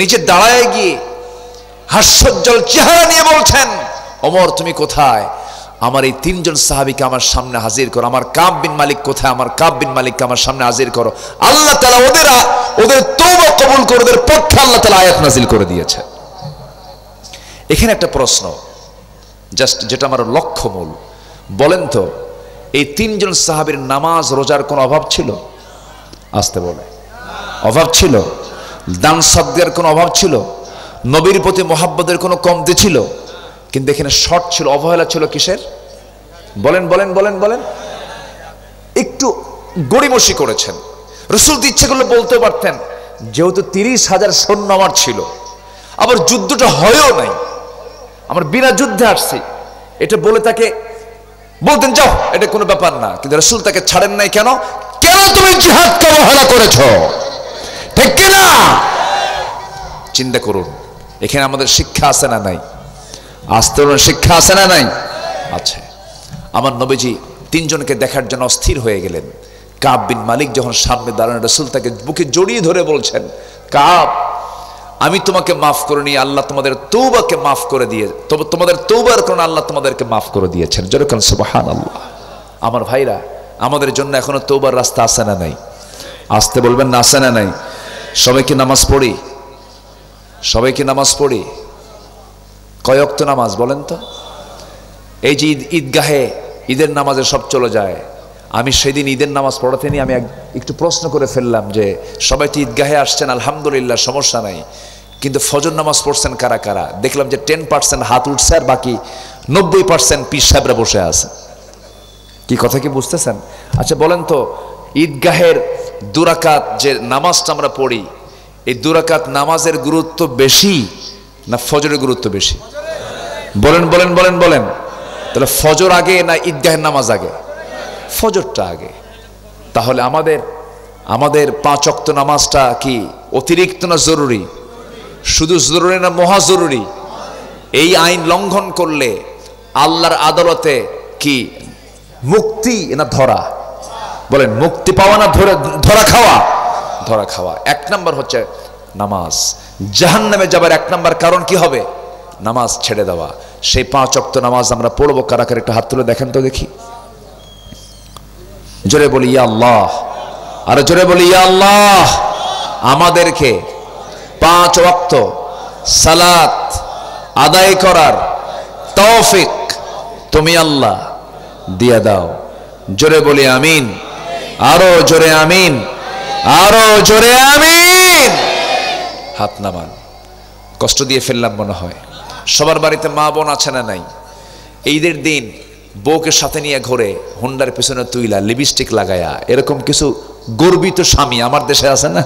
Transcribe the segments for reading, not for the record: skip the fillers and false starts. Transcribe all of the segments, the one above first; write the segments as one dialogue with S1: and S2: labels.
S1: নিচে দাঁড়ায় গিয়ে হাস্যোজ্জ্বল চেহারা নিয়ে বলছেন, ওমর তুমি কোথায়? আমার এই তিনজন সাহাবীকে আমার সামনে হাজির করো। আমার কাব বিন মালিক কোথায়? আমার কাব বিন মালিককে আমার সামনে হাজির করো। আল্লাহ তাআলা ওদের তওবা কবুল করে ওদের পক্ষে আল্লাহ তাআলা আয়াত নাযিল করে দিয়েছে। এখানে একটা প্রশ্ন জাস্ট যেটা আমার লক্ষ্য মূল, বলেন তো এই তিনজন সাহাবীর নামাজ রোজার কোনো অভাব ছিল? আসতে বলে অভাব ছিল? দান সাদকার কোনো অভাব ছিল? নবীর প্রতি মুহাব্বতের কোনো কমতি ছিল? কিন্তু এখানে শর্ট ছিল, অবহেলা ছিল কিসের? বলেন বলেন বলেন বলেন। একটু গড়িমসি করেছেন। রাসূল তো ইচ্ছে করলে বলতে পারতেন, যেহেতু 30,000 সৈন্য আমার ছিল, আবার যুদ্ধটা হয়ও নাই, আমার বিনা যুদ্ধে আসছি, এটা বলে তাকে বলতেন যাও, এটা কোনো ব্যাপার না। কিন্তু রাসূল তাকে ছাড়েন নাই। কেন? কেন তুমি জিহাদকে অবহেলা করেছো? ঠিক কিনা? চিন্তা করুন, এখানে আমাদের শিক্ষা আছে না নাই? আসতে শিক্ষা আছে না নাই? আছে। আমার নবীজি তিনজনকে দেখার জন্য অস্থির হয়ে গেলেন। কাব বিন মালিক যখন সামনে দাঁড়ান, রাসূল তাকে বুকে জড়িয়ে ধরে বলছেন, কাব আমি তোমাকে মাফ করে নিয়ে আল্লাহ তোমাদের তওবাকে মাফ করে দিয়ে, তবে তোমাদের তওবার কারণে আল্লাহ তোমাদেরকে মাফ করে দিয়েছেন। যেরকম সুবহানাল্লাহ। আমার ভাইরা, আমাদের জন্য এখনো তওবার রাস্তা আছে না নাই? আসতে বলবেন না, আছে না নাই? সবাই কি নামাজ পড়ি? সবাই কি নামাজ পড়ি? কয় ওয়াক্ত নামাজ বলেন তো? এই যে ঈদগাহে ঈদের নামাজে সব চলে যায়। আমি সেদিন ঈদের নামাজ পড়াতে নিয়ে আমি একটু প্রশ্ন করে ফেললাম যে সবাই তো ঈদগাহে আসছেন, আলহামদুলিল্লাহ, সমস্যা নাই, কিন্তু ফজর নামাজ পড়ছেন কারা কারা? দেখলাম যে 10% হাত উঠছে, আর বাকি 90% পীর সাহেবরা বসে আছে। কি কথা কি বুঝতেছেন? আচ্ছা বলেন তো, ঈদগাহের 2 রাকাত যে নামাজটা আমরা পড়ি, এই 2 রাকাত নামাজের গুরুত্ব বেশি না ফজরের গুরুত্ব বেশি? বলেন বলেন বলেন বলেন। তাহলে ফজর আগে না ঈদগাহের নামাজ আগে? ফজরটা আগে। তাহলে আমাদের 5 ওয়াক্ত নামাজটা কি অতিরিক্ত না জরুরি? শুধু জরুরি না মহা জরুরি? এই আইন লঙ্ঘন করলে আল্লাহর আদালতে কি মুক্তি না ধরা? বলেন, মুক্তি পাওয়া না ধরা খাওয়া? ধরা খাওয়া। 1 নাম্বার হচ্ছে নামাজ। জাহান্নামে যাবার 1 নাম্বার কারণ কি হবে? নামাজ ছেড়ে দেওয়া। সেই 5 ওয়াক্ত নামাজ আমরা পড়বো কারা কারা? একটু হাত তুলে দেখেন তো দেখি। জোরে বলি ইয়া আল্লাহ, আর জোরে বলি ইয়া আল্লাহ। আমাদেরকে 5 ওয়াক্ত সালাত আদায় করার তৌফিক তুমি আল্লাহ দিয়ে দাও। জোরে বলি আমিন, আরো জোরে আমিন, আরো জোরে আমিন। হাত নামান। কষ্ট দিয়ে ফেললাম মনে হয়। সবার বাড়িতে মা বোন আছে না নাই? ঈদের দিন বউকে সাথে নিয়ে ঘুরে, হুন্ডার পিছনে তুইলা, লিপস্টিক লাগায়া, এরকম কিছু গর্বিত স্বামী আমার দেশে আছে না?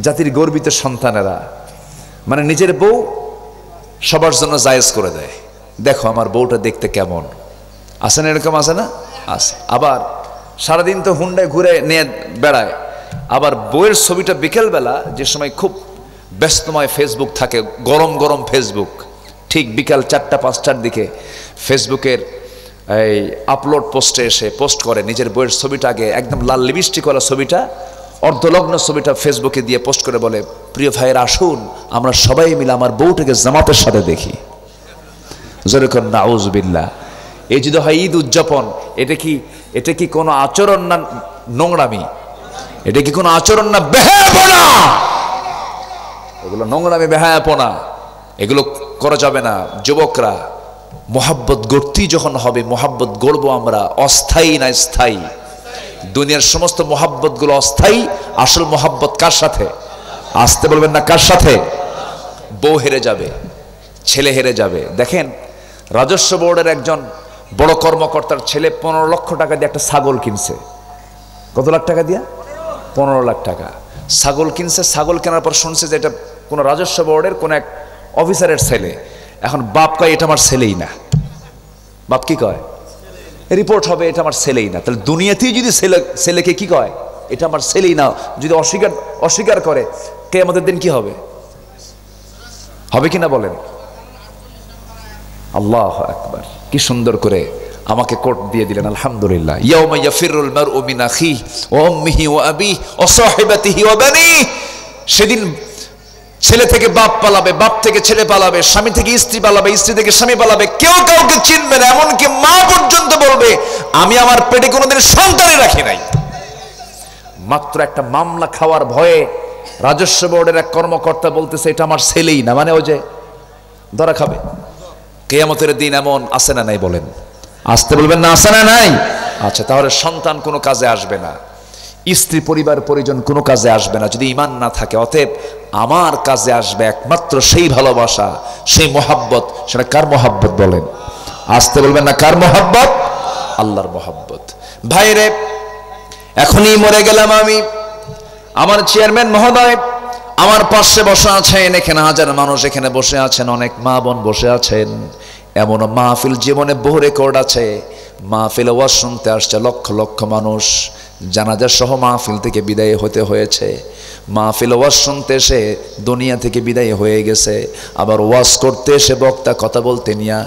S1: জাতির গর্বিত সন্তানেরা মানে নিজের বউ সবার জন্য জায়েজ করে দেয়। দেখো আমার বউটা দেখতে কেমন, আছে না? এরকম আছে না? আছে। আবার সারাদিন তো হুন্ডায় ঘুরে নিয়ে বেড়ায়, আবার বউয়ের ছবিটা বিকেলবেলা, যে সময় খুব ব্যস্তময় ফেসবুক থাকে, গরম গরম ফেসবুক, ঠিক বিকাল 4টা-5টার দিকে ফেসবুকের এই আপলোড পোস্টে এসে পোস্ট করে নিজের বইয়ের ছবিটা, আগে একদম লাল লিপস্টিকওয়ালা ছবিটা, অর্ধলগ্ন ছবিটা ফেসবুকে দিয়ে পোস্ট করে বলে, প্রিয় ভাইয়েরা আসুন আমরা সবাই মিলে আমার বউটাকে জামাতের সাথে দেখি। যেরকম নাউজুবিল্লাহ। এই যদি হয় ঈদ উদযাপন, এটা কি কোনো আচরণ না নোংরামি? এটা কি কোনো আচরণ না বেহায়াপনা? এগুলো নোংরামি, বেহায়াপনা, এগুলো করা যাবে না। যুবকরা, মোহাব্বত গড়তেই যখন হবে, মোহাব্বত গড়বো আমরা অস্থায়ী না স্থায়ী। দুনিয়ার সমস্ত মোহাব্বত গুলো অস্থায়ী, আসল মোহাব্বত কার সাথে? আসতে বলবেন না, কার সাথে? বউ হেরে যাবে, ছেলে হেরে যাবে। দেখেন, রাজস্ব বোর্ডের একজন বড় কর্মকর্তার ছেলে 15 লক্ষ টাকা দিয়ে একটা ছাগল কিনছে। কত লাখ টাকা দিয়া? 15 লাখ টাকা ছাগল কিনছে। ছাগল কেনার পর শুনছে যে এটা কোনো রাজস্ব বোর্ডের কোন এক অফিসারের ছেলে। এখন বাপ কয় এটা আমার ছেলেই না। বাপ কি কয়? রিপোর্ট হবে এটা আমার ছেলেই না। তাহলে দুনিয়াতেই যদি ছেলেকে কি কয়, এটা আমার ছেলেই না, যদি অস্বীকার করে, কিয়ামতের দিন কি হবে? হবে কিনা বলেন? আল্লাহু আকবার। কি সুন্দর করে আমাকে কোট দিয়ে দিলেন, আলহামদুলিল্লাহ। ইয়াউমা ইয়াফিরুল মারউ মিন আখিহি ওয়া উম্মিহি ওয়া আবিহি ওয়া সাহিবাতিহি ওয়া বানিহি। সেদিন ছেলে থেকে বাপ পালাবে, বাপ থেকে ছেলে পালাবে, স্বামী থেকে স্ত্রী পালাবে, স্ত্রী থেকে স্বামী পালাবে, কেউ কাউকে চিনবে না। এমনকি মা পর্যন্ত বলবে আমি আমার পেটে কোনোদিন সন্তানই রাখি নাই। মাত্র একটা মামলা খাওয়ার ভয়ে রাজস্ব বোর্ডের এক কর্মকর্তা বলতেছে এটা আমার ছেলেই না, মানে ওই যে ধরা খাবে। কিয়ামতের দিন এমন আছে না নাই বলেন? আসতে বলবেন না, আছে না নাই? আচ্ছা, তাহলে সন্তান কোনো কাজে আসবে না, স্ত্রী পরিবার পরিজন কোনো কাজে আসবে না যদি ঈমান না থাকে। অতএব আমার কাজে আসবে একমাত্র সেই ভালোবাসা, সেই মোহাব্বত। সেটা কার মোহাব্বত বলেন? আসতে বলবেন না, কার মোহাব্বত? আল্লাহর মোহাব্বত। ভাইরে, এখনই মরে গেলাম আমি, আমার চেয়ারম্যান মহোদয় আমার পাশে বসে আছেন, এখানে হাজার মানুষ এখানে বসে আছেন, অনেক মা বোন বসে আছেন। এমন মাহফিল জীবনে বহু রেকর্ড আছে। মাহফিলে ওয়াজ শুনতে আসছে লক্ষ লক্ষ মানুষ, জানাজা সহ মাহফিল থেকে বিদায় হতে হয়েছে। মাহফিল ওয়াজ শুনতে এসে দুনিয়া থেকে বিদায় হয়ে গেছে, আবার ওয়াজ করতে এসে বক্তা কথা বলতে নিয়া